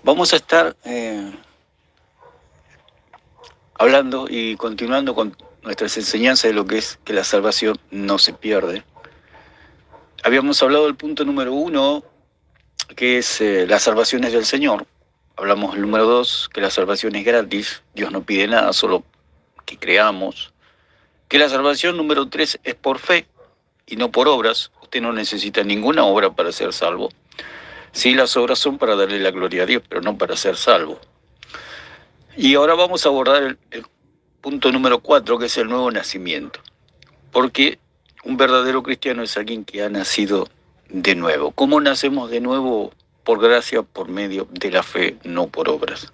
Vamos a estar hablando y continuando con nuestras enseñanzas de lo que es que la salvación no se pierde. Habíamos hablado del punto número 1, que es la salvación es del Señor. Hablamos del número 2, que la salvación es gratis, Dios no pide nada, solo que creamos. Que la salvación número 3 es por fe y no por obras. Usted no necesita ninguna obra para ser salvo. Sí, las obras son para darle la gloria a Dios, pero no para ser salvo. Y ahora vamos a abordar el punto número 4, que es el nuevo nacimiento. Porque un verdadero cristiano es alguien que ha nacido de nuevo. ¿Cómo nacemos de nuevo? Por gracia, por medio de la fe, no por obras.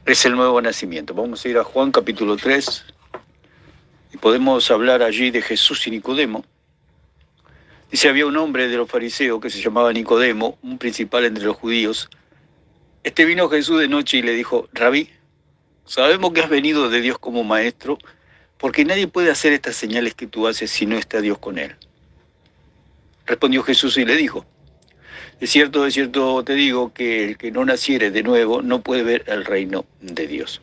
Es el nuevo nacimiento. Vamos a ir a Juan capítulo 3 y podemos hablar allí de Jesús y Nicodemo. Dice, había un hombre de los fariseos que se llamaba Nicodemo, un principal entre los judíos. Vino Jesús de noche y le dijo, Rabí, sabemos que has venido de Dios como maestro, porque nadie puede hacer estas señales que tú haces si no está Dios con él. Respondió Jesús y le dijo, de cierto te digo que el que no naciere de nuevo no puede ver el reino de Dios.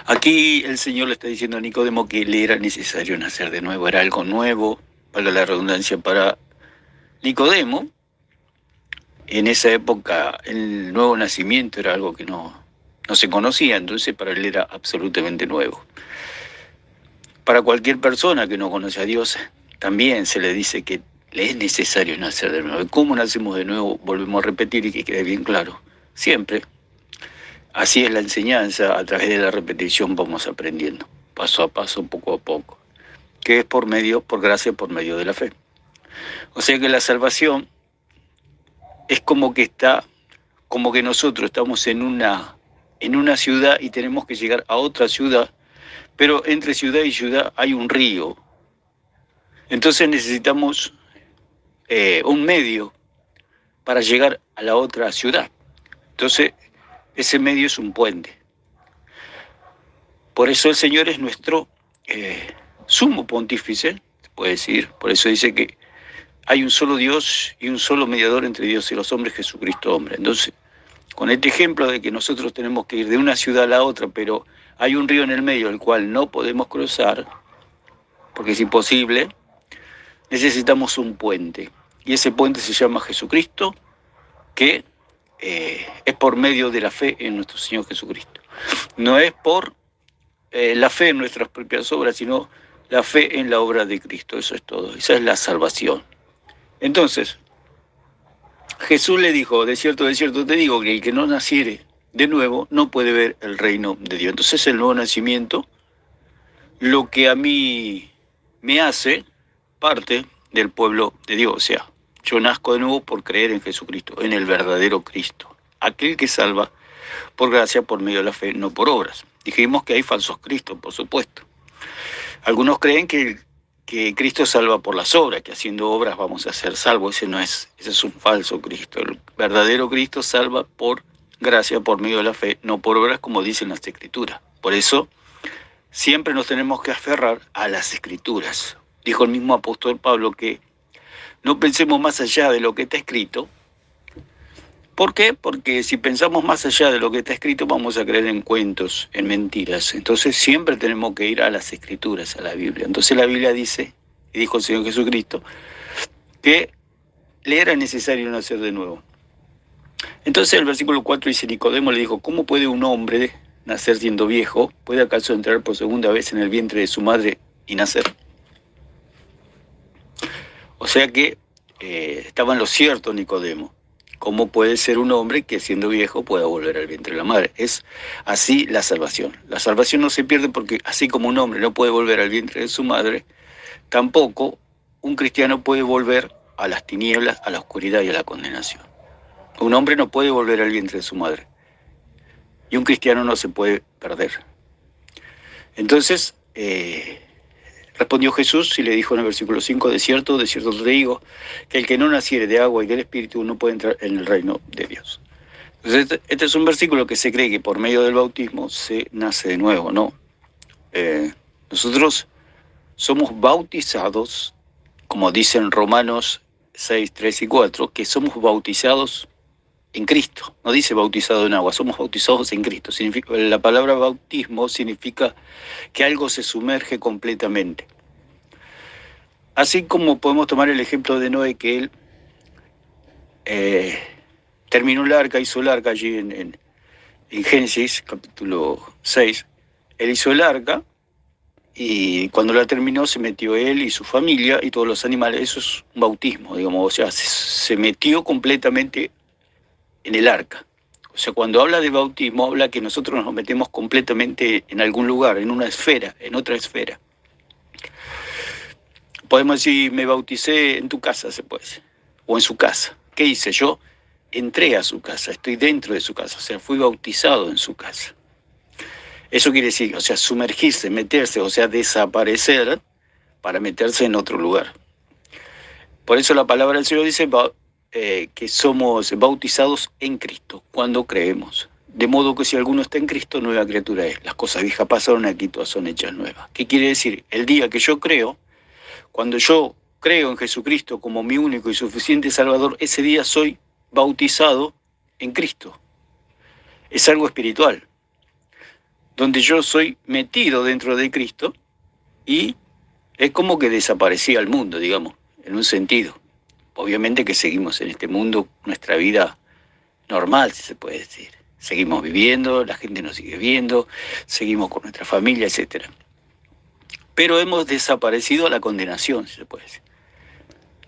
Aquí el Señor le está diciendo a Nicodemo que le era necesario nacer de nuevo, era algo nuevo, valga la redundancia, para Nicodemo. En esa época el nuevo nacimiento era algo que no se conocía, entonces para él era absolutamente nuevo. Para cualquier persona que no conoce a Dios, también se le dice que le es necesario nacer de nuevo. ¿Cómo nacemos de nuevo? Volvemos a repetir y que quede bien claro. Siempre. Así es la enseñanza, a través de la repetición vamos aprendiendo, paso a paso, poco a poco. Que es por gracia, por medio de la fe. O sea que la salvación es como que nosotros estamos en una ciudad y tenemos que llegar a otra ciudad, pero entre ciudad y ciudad hay un río. Entonces necesitamos un medio para llegar a la otra ciudad. Entonces, ese medio es un puente. Por eso el Señor es nuestro sumo pontífice, se puede decir. Por eso dice que hay un solo Dios y un solo mediador entre Dios y los hombres, Jesucristo hombre. Entonces, con este ejemplo de que nosotros tenemos que ir de una ciudad a la otra, pero hay un río en el medio, el cual no podemos cruzar, porque es imposible, necesitamos un puente. Y ese puente se llama Jesucristo, que es por medio de la fe en nuestro Señor Jesucristo. No es por la fe en nuestras propias obras, sino la fe en la obra de Cristo. Eso es todo. Esa es la salvación. Entonces, Jesús le dijo, de cierto te digo, que el que no naciere de nuevo no puede ver el reino de Dios. Entonces el nuevo nacimiento, lo que a mí me hace parte del pueblo de Dios. O sea, yo nazco de nuevo por creer en Jesucristo, en el verdadero Cristo, aquel que salva por gracia, por medio de la fe, no por obras. Dijimos que hay falsos cristos, por supuesto. Algunos creen que Cristo salva por las obras, que haciendo obras vamos a ser salvos. Ese es un falso Cristo. El verdadero Cristo salva por gracia, por medio de la fe, no por obras, como dicen las Escrituras. Por eso siempre nos tenemos que aferrar a las Escrituras. Dijo el mismo apóstol Pablo que no pensemos más allá de lo que está escrito. ¿Por qué? Porque si pensamos más allá de lo que está escrito, vamos a creer en cuentos, en mentiras. Entonces siempre tenemos que ir a las Escrituras, a la Biblia. Entonces la Biblia dice, y dijo el Señor Jesucristo, que le era necesario nacer de nuevo. Entonces el versículo 4 dice, Nicodemo le dijo, ¿cómo puede un hombre nacer siendo viejo? ¿Puede acaso entrar por segunda vez en el vientre de su madre y nacer? O sea que estaba en lo cierto Nicodemo. ¿Cómo puede ser un hombre que siendo viejo pueda volver al vientre de la madre? Es así la salvación. La salvación no se pierde porque así como un hombre no puede volver al vientre de su madre, tampoco un cristiano puede volver a las tinieblas, a la oscuridad y a la condenación. Un hombre no puede volver al vientre de su madre. Y un cristiano no se puede perder. Entonces, respondió Jesús y le dijo en el versículo 5, de cierto te digo, que el que no naciere de agua y del Espíritu no puede entrar en el reino de Dios. Entonces, este es un versículo que se cree que por medio del bautismo se nace de nuevo, ¿no? Nosotros somos bautizados, como dicen Romanos 6, 3 y 4, que somos bautizados en Cristo. No dice bautizado en agua, somos bautizados en Cristo. La palabra bautismo significa que algo se sumerge completamente. Así como podemos tomar el ejemplo de Noé, que él terminó el arca, hizo el arca allí en Génesis, capítulo 6. Él hizo el arca y cuando la terminó se metió él y su familia y todos los animales. Eso es un bautismo, digamos, o sea, se metió completamente en el arca. O sea, cuando habla de bautismo, habla que nosotros nos metemos completamente en algún lugar, en una esfera, en otra esfera. Podemos decir, me bauticé en tu casa, se puede decir, o en su casa. ¿Qué hice yo? Entré a su casa, estoy dentro de su casa, o sea, fui bautizado en su casa. Eso quiere decir, o sea, sumergirse, meterse, o sea, desaparecer para meterse en otro lugar. Por eso la palabra del Señor dice que somos bautizados en Cristo cuando creemos. De modo que si alguno está en Cristo, nueva criatura es. Las cosas viejas pasaron, aquí todas son hechas nuevas. ¿Qué quiere decir? El día que yo creo, cuando yo creo en Jesucristo como mi único y suficiente Salvador, ese día soy bautizado en Cristo. Es algo espiritual, donde yo soy metido dentro de Cristo y es como que desaparecía el mundo, digamos, en un sentido. Obviamente que seguimos en este mundo nuestra vida normal, si se puede decir. Seguimos viviendo, la gente nos sigue viendo, seguimos con nuestra familia, etc. Pero hemos desaparecido a la condenación, si se puede decir.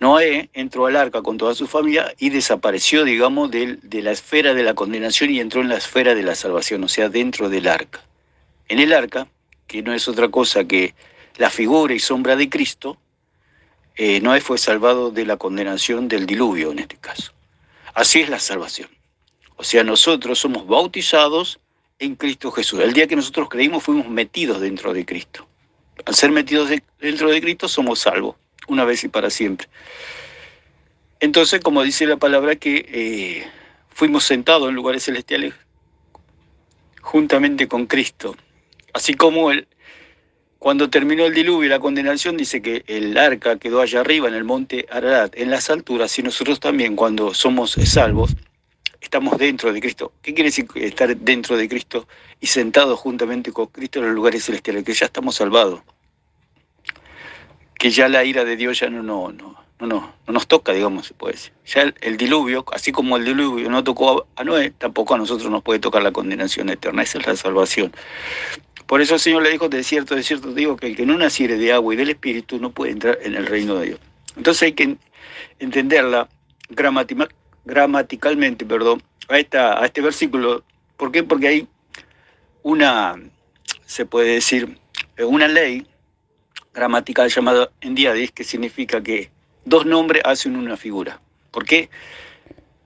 Noé entró al arca con toda su familia y desapareció, digamos, de la esfera de la condenación y entró en la esfera de la salvación, o sea, dentro del arca. En el arca, que no es otra cosa que la figura y sombra de Cristo, Noé fue salvado de la condenación del diluvio en este caso. Así es la salvación. O sea, nosotros somos bautizados en Cristo Jesús. El día que nosotros creímos fuimos metidos dentro de Cristo. Al ser metidos dentro de Cristo somos salvos, una vez y para siempre. Entonces, como dice la palabra, que fuimos sentados en lugares celestiales juntamente con Cristo. Así como cuando terminó el diluvio y la condenación, dice que el arca quedó allá arriba en el monte Ararat, en las alturas, y nosotros también, cuando somos salvos, estamos dentro de Cristo. ¿Qué quiere decir estar dentro de Cristo y sentados juntamente con Cristo en los lugares celestiales? Que ya estamos salvados. Que ya la ira de Dios ya no nos toca, digamos, se puede decir. Ya el diluvio, así como el diluvio no tocó a Noé, tampoco a nosotros nos puede tocar la condenación eterna. Esa es la salvación. Por eso el Señor le dijo, de cierto te digo, que el que no naciere de agua y del Espíritu no puede entrar en el reino de Dios. Entonces hay que entenderla gramaticalmente, a este versículo. ¿Por qué? Porque hay se puede decir, una ley gramatical llamada endiadis, que significa que dos nombres hacen una figura. ¿Por qué?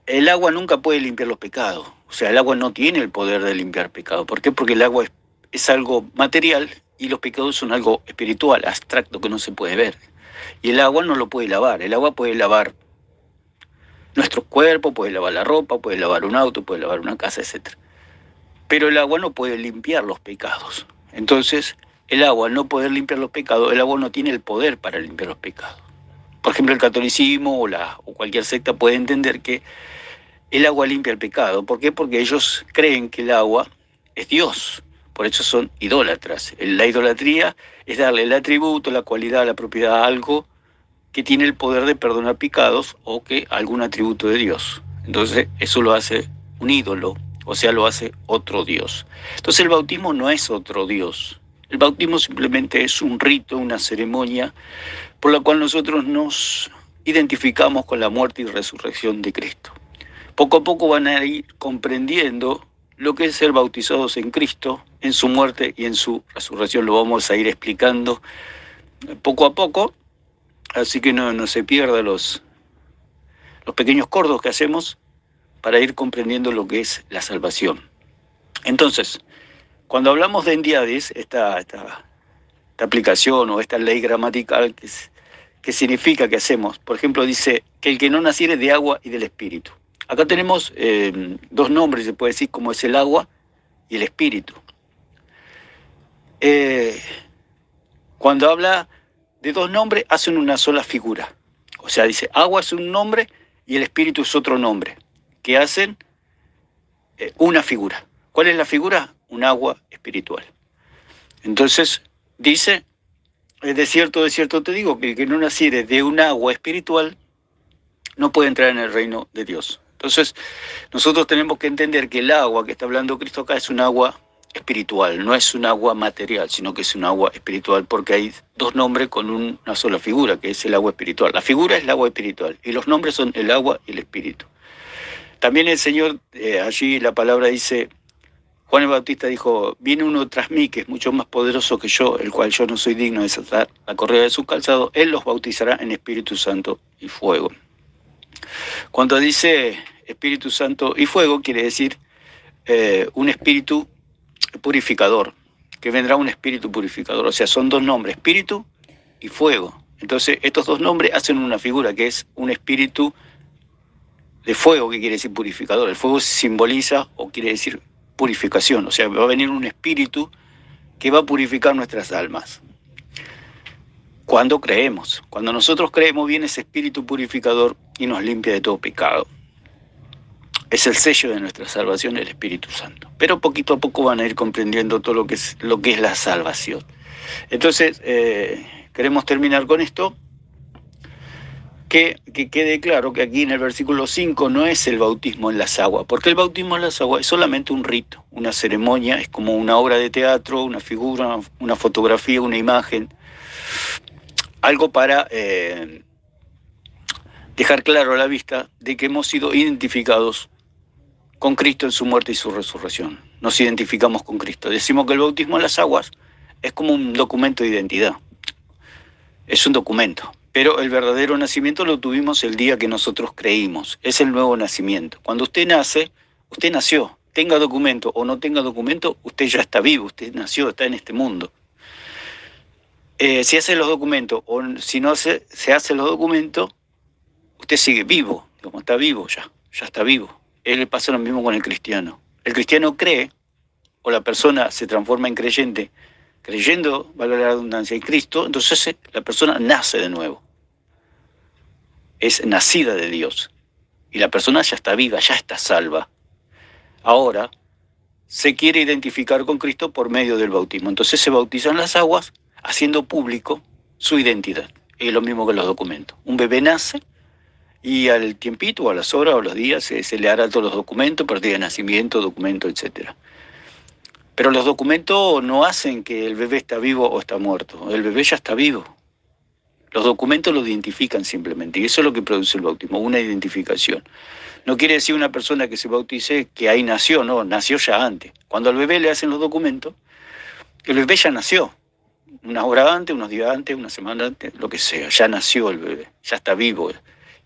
El agua nunca puede limpiar los pecados. O sea, el agua no tiene el poder de limpiar pecados. ¿Por qué? Porque el agua es algo material y los pecados son algo espiritual, abstracto, que no se puede ver. Y el agua no lo puede lavar. El agua puede lavar nuestro cuerpo, puede lavar la ropa, puede lavar un auto, puede lavar una casa, etc. Pero el agua no puede limpiar los pecados. Entonces, el agua, al no poder limpiar los pecados, el agua no tiene el poder para limpiar los pecados. Por ejemplo, el catolicismo o cualquier secta puede entender que el agua limpia el pecado. ¿Por qué? Porque ellos creen que el agua es Dios. Por eso son idólatras. La idolatría es darle el atributo, la cualidad, la propiedad a algo que tiene el poder de perdonar pecados o que algún atributo de Dios. Entonces, eso lo hace un ídolo, o sea, lo hace otro Dios. Entonces, el bautismo no es otro Dios. El bautismo simplemente es un rito, una ceremonia por la cual nosotros nos identificamos con la muerte y resurrección de Cristo. Poco a poco van a ir comprendiendo lo que es ser bautizados en Cristo, en su muerte y en su resurrección. Lo vamos a ir explicando poco a poco, así que no se pierdan los pequeños cortos que hacemos para ir comprendiendo lo que es la salvación. Entonces, cuando hablamos de endiadis, esta aplicación o esta ley gramatical que significa que hacemos, por ejemplo, dice que el que no naciere de agua y del Espíritu. Acá tenemos dos nombres, se puede decir, como es el agua y el Espíritu. Cuando habla de dos nombres, hacen una sola figura. O sea, dice, agua es un nombre y el Espíritu es otro nombre, que hacen una figura. ¿Cuál es la figura? Un agua espiritual. Entonces dice, de cierto te digo, que el que no naciere de un agua espiritual no puede entrar en el reino de Dios. Entonces nosotros tenemos que entender que el agua que está hablando Cristo acá es un agua espiritual, no es un agua material, sino que es un agua espiritual, porque hay dos nombres con una sola figura, que es el agua espiritual. La figura es el agua espiritual y los nombres son el agua y el espíritu. También el Señor, allí la palabra dice, Juan el Bautista dijo, viene uno tras mí que es mucho más poderoso que yo, el cual yo no soy digno de desatar la correa de su calzado, él los bautizará en Espíritu Santo y fuego. Cuando dice Espíritu Santo y fuego, quiere decir un espíritu purificador, que vendrá un espíritu purificador, o sea, son dos nombres, espíritu y fuego. Entonces, estos dos nombres hacen una figura, que es un espíritu de fuego, que quiere decir purificador. El fuego simboliza o quiere decir purificación, o sea, va a venir un espíritu que va a purificar nuestras almas. Cuando creemos, cuando nosotros creemos, viene ese espíritu purificador y nos limpia de todo pecado. Es el sello de nuestra salvación, el Espíritu Santo. Pero poquito a poco van a ir comprendiendo todo lo que es la salvación. Entonces, queremos terminar con esto, que quede claro que aquí en el versículo 5 no es el bautismo en las aguas, porque el bautismo en las aguas es solamente un rito, una ceremonia, es como una obra de teatro, una figura, una fotografía, una imagen, algo para dejar claro a la vista de que hemos sido identificados con Cristo en su muerte y su resurrección. Nos identificamos con Cristo. Decimos que el bautismo en las aguas es como un documento de identidad. Es un documento. Pero el verdadero nacimiento lo tuvimos el día que nosotros creímos. Es el nuevo nacimiento. Cuando usted nace, usted nació. Tenga documento o no tenga documento, usted ya está vivo. Usted nació, está en este mundo. Si hace los documentos o si no se hace los documentos, usted sigue vivo. Como está vivo ya está vivo. Él pasa lo mismo con el cristiano. El cristiano cree, o la persona se transforma en creyente, creyendo, valga la redundancia, en Cristo, entonces la persona nace de nuevo. Es nacida de Dios. Y la persona ya está viva, ya está salva. Ahora, se quiere identificar con Cristo por medio del bautismo. Entonces se bautizan las aguas, haciendo público su identidad. Es lo mismo que los documentos. Un bebé nace, y al tiempito, o a las horas, o a los días, se le hará todos los documentos, partida de nacimiento, documento, etc. Pero los documentos no hacen que el bebé está vivo o está muerto. El bebé ya está vivo. Los documentos lo identifican simplemente, y eso es lo que produce el bautismo, una identificación. No quiere decir una persona que se bautice que ahí nació, no, nació ya antes. Cuando al bebé le hacen los documentos, el bebé ya nació. Una hora antes, unos días antes, una semana antes, lo que sea, ya nació el bebé, ya está vivo.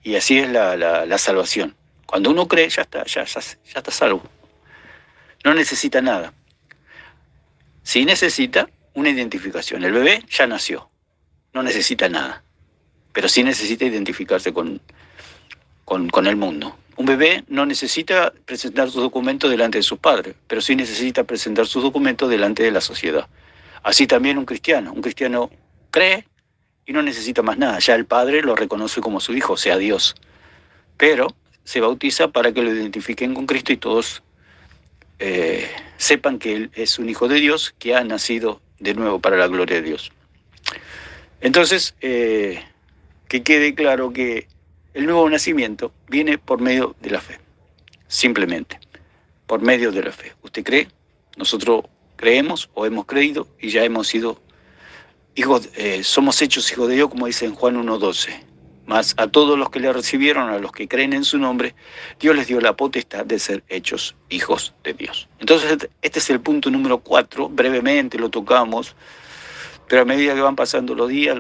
Y así es la salvación. Cuando uno cree, ya está salvo. No necesita nada. Sí necesita una identificación. El bebé ya nació. No necesita nada. Pero sí necesita identificarse con el mundo. Un bebé no necesita presentar sus documentos delante de sus padres, pero sí necesita presentar sus documentos delante de la sociedad. Así también un cristiano. Un cristiano cree y no necesita más nada. Ya el Padre lo reconoce como su Hijo, o sea, Dios. Pero se bautiza para que lo identifiquen con Cristo y todos sepan que Él es un Hijo de Dios que ha nacido de nuevo para la gloria de Dios. Entonces, que quede claro que el nuevo nacimiento viene por medio de la fe. Simplemente, por medio de la fe. ¿Usted cree? Nosotros creemos o hemos creído y ya hemos sido hijos, somos hechos hijos de Dios, como dice en Juan 1:12. Mas a todos los que le recibieron, a los que creen en su nombre, Dios les dio la potestad de ser hechos hijos de Dios. Entonces, este es el punto número 4. Brevemente lo tocamos, pero a medida que van pasando los días,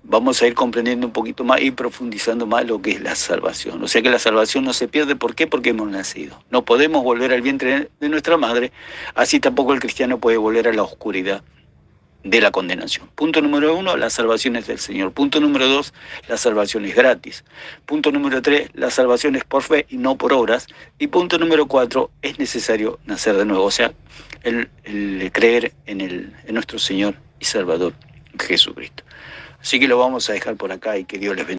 vamos a ir comprendiendo un poquito más y profundizando más lo que es la salvación. O sea que la salvación no se pierde. ¿Por qué? Porque hemos nacido. No podemos volver al vientre de nuestra madre, así tampoco el cristiano puede volver a la oscuridad de la condenación. Punto número 1, la salvación es del Señor. Punto número 2, la salvación es gratis. Punto número 3, la salvación es por fe y no por obras. Y punto número 4, es necesario nacer de nuevo, o sea, el creer en nuestro Señor y Salvador Jesucristo. Así que lo vamos a dejar por acá y que Dios les bendiga.